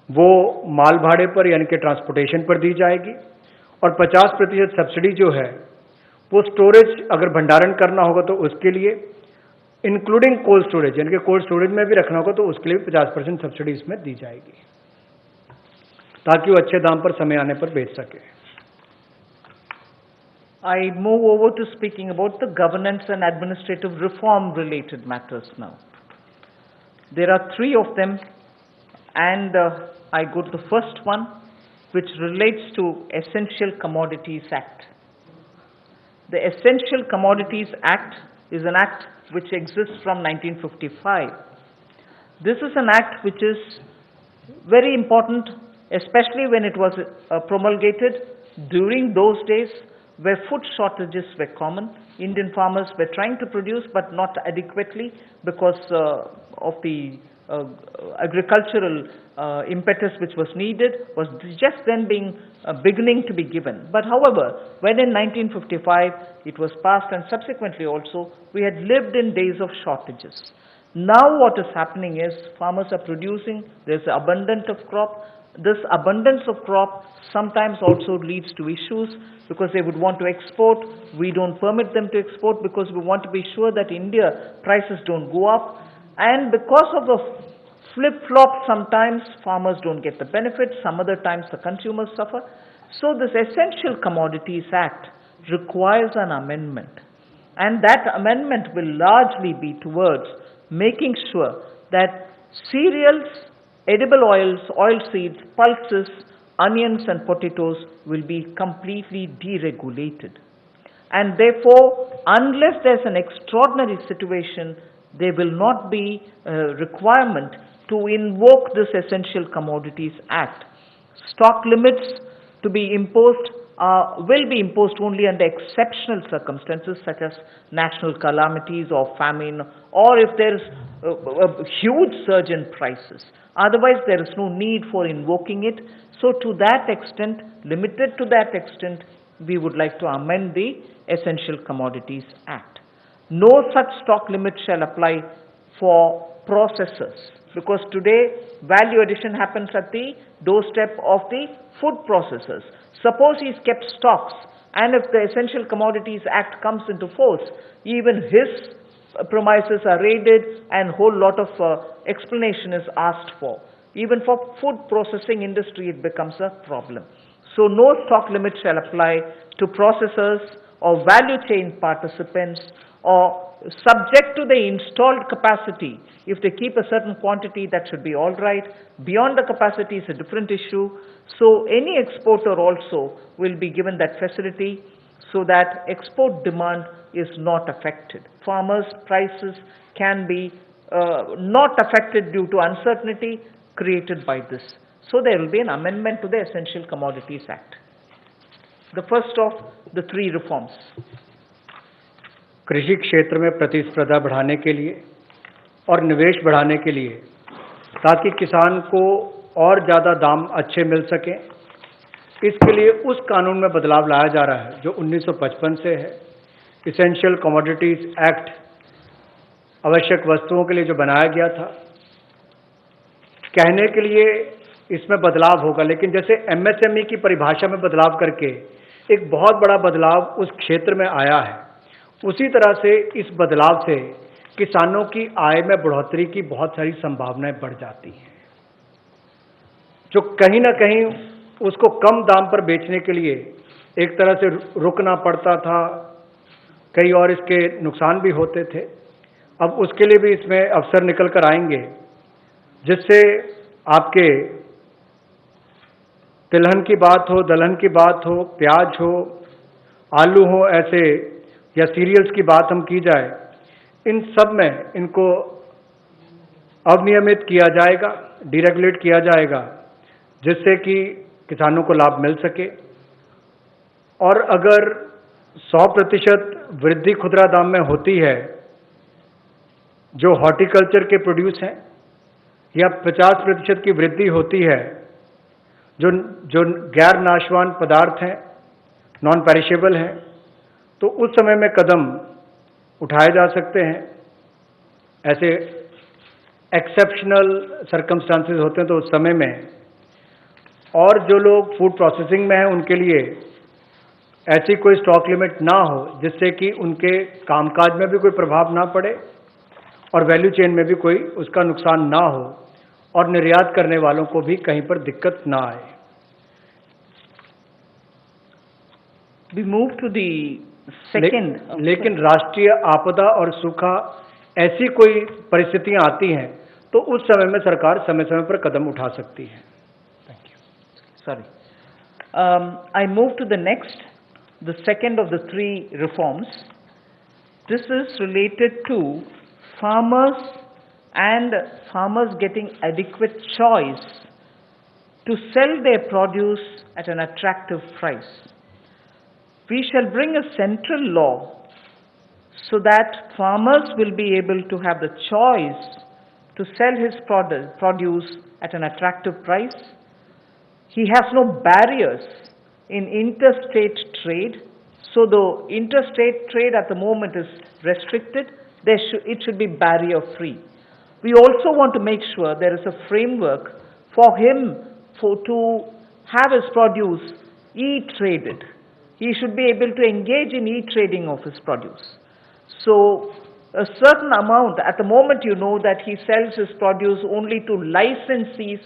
वो माल भाड़े पर यानी कि ट्रांसपोर्टेशन पर दी जाएगी और 50% सब्सिडी जो है वो स्टोरेज, अगर भंडारण करना होगा तो उसके लिए, इंक्लूडिंग कोल्ड स्टोरेज, यानी कि कोल्ड स्टोरेज में भी रखना होगा तो उसके लिए भी 50% सब्सिडी इसमें दी जाएगी ताकि वो अच्छे दाम पर समय आने पर बेच सके। I move over to speaking about the governance and administrative reform related matters now. There are 3 of them, and I go to the first one, which relates to Essential Commodities Act. The Essential Commodities Act is an act which exists from 1955. This is an act which is very important, especially when it was promulgated during those days where food shortages were common. Indian farmers were trying to produce but not adequately because of the agricultural impetus which was needed was just then beginning to be given. But however, when in 1955 it was passed and subsequently also we had lived in days of shortages. Now what is happening is farmers are producing, there's abundance of crop. This abundance of crop sometimes also leads to issues because they would want to export. We don't permit them to export because we want to be sure that India prices don't go up. And because of the flip-flop, sometimes farmers don't get the benefit, some other times the consumers suffer. So this Essential Commodities Act requires an amendment. And that amendment will largely be towards making sure that cereals, edible oils, oilseeds, pulses, onions and potatoes will be completely deregulated. And therefore, unless there's an extraordinary situation, there will not be a requirement to invoke this Essential Commodities Act. Stock limits to be imposed will be imposed only under exceptional circumstances such as national calamities or famine, or if there is a huge surge in prices. Otherwise, there is no need for invoking it. So to that extent, limited to that extent, we would like to amend the Essential Commodities Act. No such stock limit shall apply for processors, because today value addition happens at the doorstep of the food processors. Suppose he's kept stocks, and if the Essential Commodities Act comes into force, even his premises are raided and a whole lot of explanation is asked for. Even for food processing industry it becomes a problem. So no stock limit shall apply to processors or value chain participants or subject to the installed capacity. If they keep a certain quantity, that should be all right. Beyond the capacity is a different issue. So any exporter also will be given that facility so that export demand is not affected. Farmers' prices can be not affected due to uncertainty created by this. So there will be an amendment to the Essential Commodities Act. The first of the 3 reforms. कृषि क्षेत्र में प्रतिस्पर्धा बढ़ाने के लिए और निवेश बढ़ाने के लिए, ताकि किसान को और ज़्यादा दाम अच्छे मिल सकें, इसके लिए उस कानून में बदलाव लाया जा रहा है जो 1955 से है। इसेंशियल कमोडिटीज एक्ट आवश्यक वस्तुओं के लिए जो बनाया गया था, कहने के लिए इसमें बदलाव होगा, लेकिन जैसे एमएसएमई की परिभाषा में बदलाव करके एक बहुत बड़ा बदलाव उस क्षेत्र में आया है, उसी तरह से इस बदलाव से किसानों की आय में बढ़ोतरी की बहुत सारी संभावनाएं बढ़ जाती हैं। जो कहीं ना कहीं उसको कम दाम पर बेचने के लिए एक तरह से रुकना पड़ता था, कई और इसके नुकसान भी होते थे। अब उसके लिए भी इसमें अवसर निकल कर आएंगे, जिससे आपके तिलहन की बात हो, दलहन की बात हो, प्याज हो, आलू हो, ऐसे या सीरियल्स की बात हम की जाए, इन सब में इनको अवनियमित किया जाएगा, डीरेगुलेट किया जाएगा, जिससे कि किसानों को लाभ मिल सके। और अगर 100% वृद्धि खुदरा दाम में होती है जो हॉर्टिकल्चर के प्रोड्यूस हैं, या 50% की वृद्धि होती है जो गैर नाशवान पदार्थ हैं, नॉन पेरिशेबल हैं, तो उस समय में कदम उठाए जा सकते हैं। ऐसे एक्सेप्शनल सर्कमस्टांसेस होते हैं तो उस समय में, और जो लोग फूड प्रोसेसिंग में हैं उनके लिए ऐसी कोई स्टॉक लिमिट ना हो जिससे कि उनके कामकाज में भी कोई प्रभाव ना पड़े और वैल्यू चेन में भी कोई उसका नुकसान ना हो, और निर्यात करने वालों को भी कहीं पर दिक्कत ना आए। We move to the second. लेकिन राष्ट्रीय आपदा और सूखा ऐसी कोई परिस्थितियां आती हैं तो उस समय में सरकार समय समय पर कदम उठा सकती है। Sorry. I move to the next, the second of the three reforms. This is related to farmers and farmers getting adequate choice to sell their produce at an attractive price. We shall bring a central law so that farmers will be able to have the choice to sell his produce at an attractive price. He has no barriers in interstate trade. So the interstate trade at the moment is restricted. It should be barrier free. We also want to make sure there is a framework for him to have his produce e-traded. He should be able to engage in e-trading of his produce. So a certain amount, at the moment you know that he sells his produce only to licensees,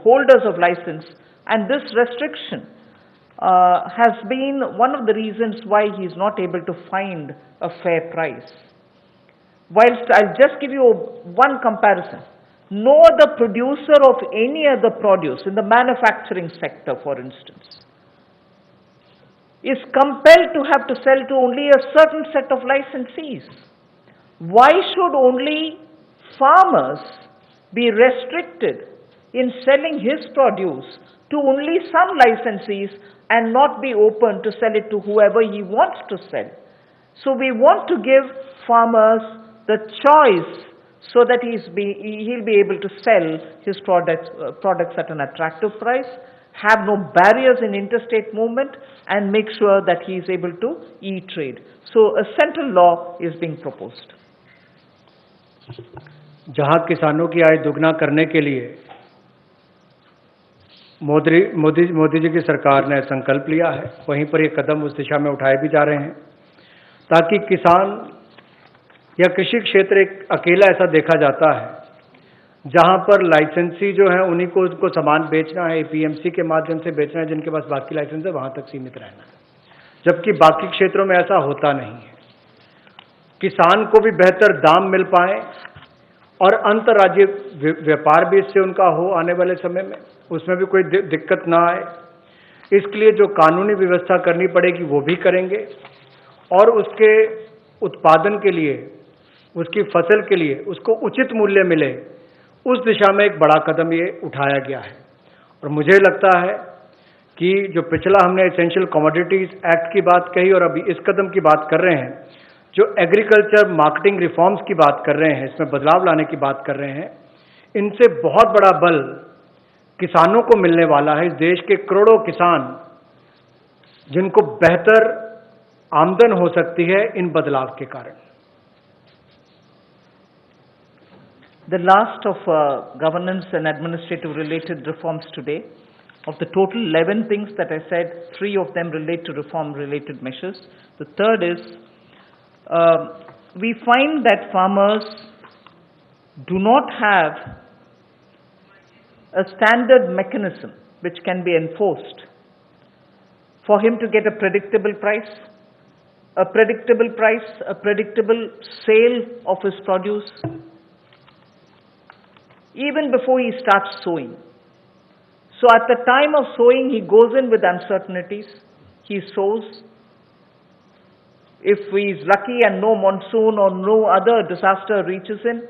holders of license, and this restriction has been one of the reasons why he is not able to find a fair price. Whilst I'll just give you one comparison. No other producer of any other produce in the manufacturing sector, for instance, is compelled to have to sell to only a certain set of licensees. Why should only farmers be restricted in selling his produce to only some licensees and not be open to sell it to whoever he wants to sell? So we want to give farmers the choice so that he'll be able to sell his products at an attractive price, have no barriers in interstate movement, and make sure that he is able to e-trade. So a central law is being proposed. जहां किसानों की आय दुगना करने के लिए मोदी जी की सरकार ने संकल्प लिया है, वहीं पर ये कदम उस दिशा में उठाए भी जा रहे हैं ताकि किसान या कृषि क्षेत्र एक अकेला ऐसा देखा जाता है जहां पर लाइसेंसी जो है उन्हीं को उनको सामान बेचना है, एपीएमसी के माध्यम से बेचना है, जिनके पास बाकी लाइसेंस है वहां तक सीमित रहना है, जबकि बाकी क्षेत्रों में ऐसा होता नहीं है। किसान को भी बेहतर दाम मिल पाए और अंतर्राज्यीय व्यापार भी इससे उनका हो आने वाले समय में, उसमें भी कोई दिक्कत ना आए, इसके लिए जो कानूनी व्यवस्था करनी पड़ेगी वो भी करेंगे, और उसके उत्पादन के लिए, उसकी फसल के लिए उसको उचित मूल्य मिले, उस दिशा में एक बड़ा कदम ये उठाया गया है। और मुझे लगता है कि जो पिछला हमने एसेंशियल कमोडिटीज एक्ट की बात कही और अभी इस कदम की बात कर रहे हैं, जो एग्रीकल्चर मार्केटिंग रिफॉर्म्स की बात कर रहे हैं, इसमें बदलाव लाने की बात कर रहे हैं, इनसे बहुत बड़ा बल किसानों को मिलने वाला है। इस देश के करोड़ों किसान जिनको बेहतर आमदन हो सकती है इन बदलाव के कारण। the last of governance and administrative related reforms today. Of the total 11 things that I said, 3 of them relate to reform related measures. The third is, we find that farmers do not have a standard mechanism which can be enforced for him to get a predictable price, a predictable sale of his produce, even before he starts sowing. So at the time of sowing, he goes in with uncertainties. He sows. If he is lucky and no monsoon or no other disaster reaches him,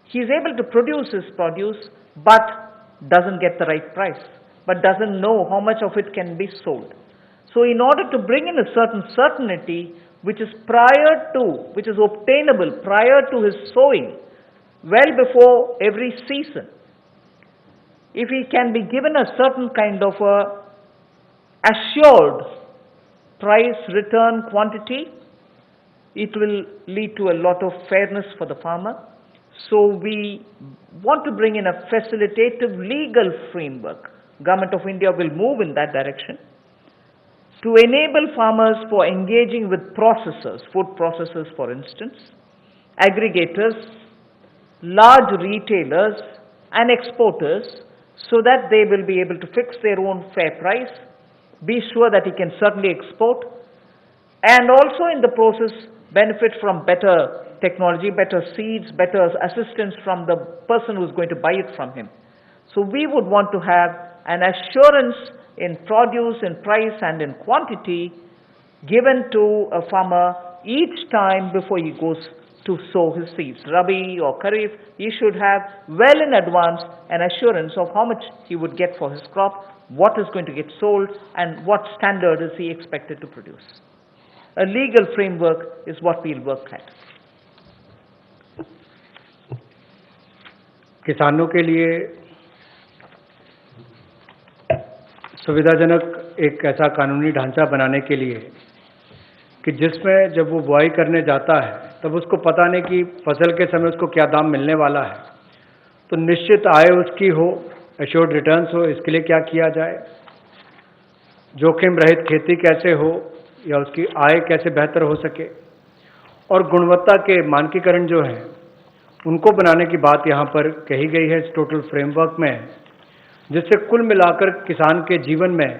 he is able to produce his produce, but doesn't get the right price, but doesn't know how much of it can be sold. So in order to bring in a certain certainty, which is obtainable prior to his sowing, well before every season, if he can be given a certain kind of a assured price return quantity, it will lead to a lot of fairness for the farmer. So we want to bring in a facilitative legal framework. Government of India will move in that direction to enable farmers for engaging with processors, food processors for instance, aggregators, large retailers and exporters, so that they will be able to fix their own fair price, be sure that he can certainly export, and also in the process benefit from better technology, better seeds, better assistance from the person who is going to buy it from him. So we would want to have an assurance in produce, in price and in quantity given to a farmer each time before he goes to sow his seeds. Rabi or Kharif, he should have well in advance an assurance of how much he would get for his crop, what is going to get sold and what standard is he expected to produce. A legal framework is what we'll work at. किसानों के लिए सुविधाजनक एक ऐसा कानूनी ढांचा बनाने के लिए कि जिसमें जब वो बुआई करने जाता है तब उसको पता नहीं कि फसल के समय उसको क्या दाम मिलने वाला है, तो निश्चित आय उसकी हो, एश्योर्ड रिटर्न्स हो, इसके लिए क्या किया जाए, जोखिम रहित खेती कैसे हो या उसकी आय कैसे बेहतर हो सके, और गुणवत्ता के मानकीकरण जो हैं उनको बनाने की बात यहाँ पर कही गई है इस टोटल फ्रेमवर्क में, जिससे कुल मिलाकर किसान के जीवन में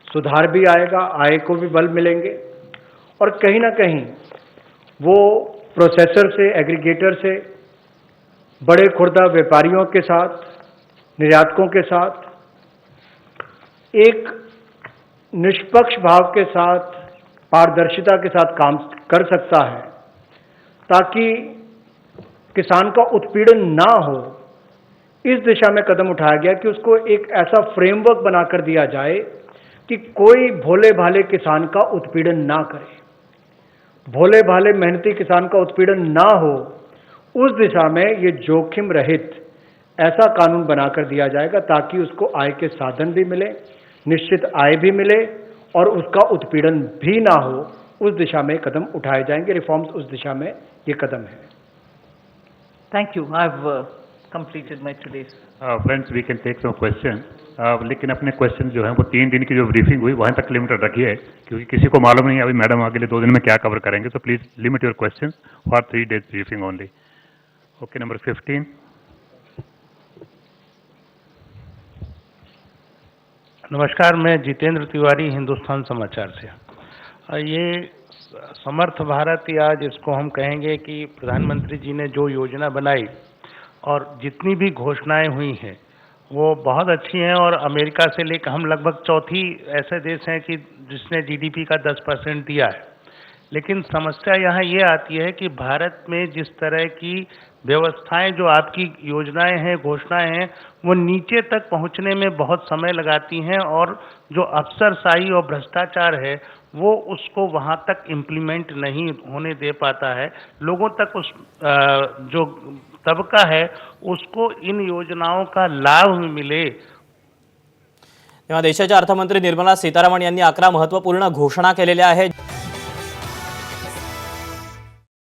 सुधार भी आएगा, आय को भी बल मिलेंगे और कहीं ना कहीं वो प्रोसेसर से, एग्रीगेटर से, बड़े खुर्दा व्यापारियों के साथ, निर्यातकों के साथ एक निष्पक्ष भाव के साथ, पारदर्शिता के साथ काम कर सकता है, ताकि किसान का उत्पीड़न ना हो। इस दिशा में कदम उठाया गया कि उसको एक ऐसा फ्रेमवर्क बनाकर दिया जाए कि कोई भोले भाले किसान का उत्पीड़न ना करे, भोले भाले मेहनती किसान का उत्पीड़न ना हो। उस दिशा में ये जोखिम रहित ऐसा कानून बनाकर दिया जाएगा ताकि उसको आय के साधन भी मिले, निश्चित आय भी मिले और उसका उत्पीड़न भी ना हो। उस दिशा में कदम उठाए जाएंगे, रिफॉर्म्स उस दिशा में ये कदम है। Thank you. I've completed my today's. Friends, we can take some questions. लेकिन अपने क्वेश्चन जो हैं वो 3 दिन की जो ब्रीफिंग हुई वहीं तक लिमिटेड रखिए, क्योंकि किसी को मालूम नहीं अभी मैडम अगले 2 दिन में क्या कवर करेंगे. So please limit your questions for 3 days briefing only. Okay, number 15. नमस्कार, मैं जितेंद्र तिवारी, हिंदुस्तान समाचार से। ये समर्थ भारत या जिसको हम कहेंगे कि प्रधानमंत्री जी ने जो योजना बनाई और जितनी भी घोषणाएं हुई हैं वो बहुत अच्छी हैं, और अमेरिका से लेकर हम लगभग चौथी ऐसे देश हैं कि जिसने जीडीपी का 10% दिया है। लेकिन समस्या यहाँ ये आती है कि भारत में जिस तरह की व्यवस्थाएं, जो आपकी योजनाएं हैं, घोषणाएं हैं, वो नीचे तक पहुंचने में बहुत समय लगाती हैं, और जो अफसरशाही और भ्रष्टाचार है वो उसको वहां तक इम्प्लीमेंट नहीं होने दे पाता है। लोगों तक उस जो तबका है उसको इन योजनाओं का लाभ मिले। तेव्हा देशाच्या अर्थमंत्री निर्मला सीतारामन यांनी 11 महत्त्वपूर्ण घोषणा केलेल्या आहेत।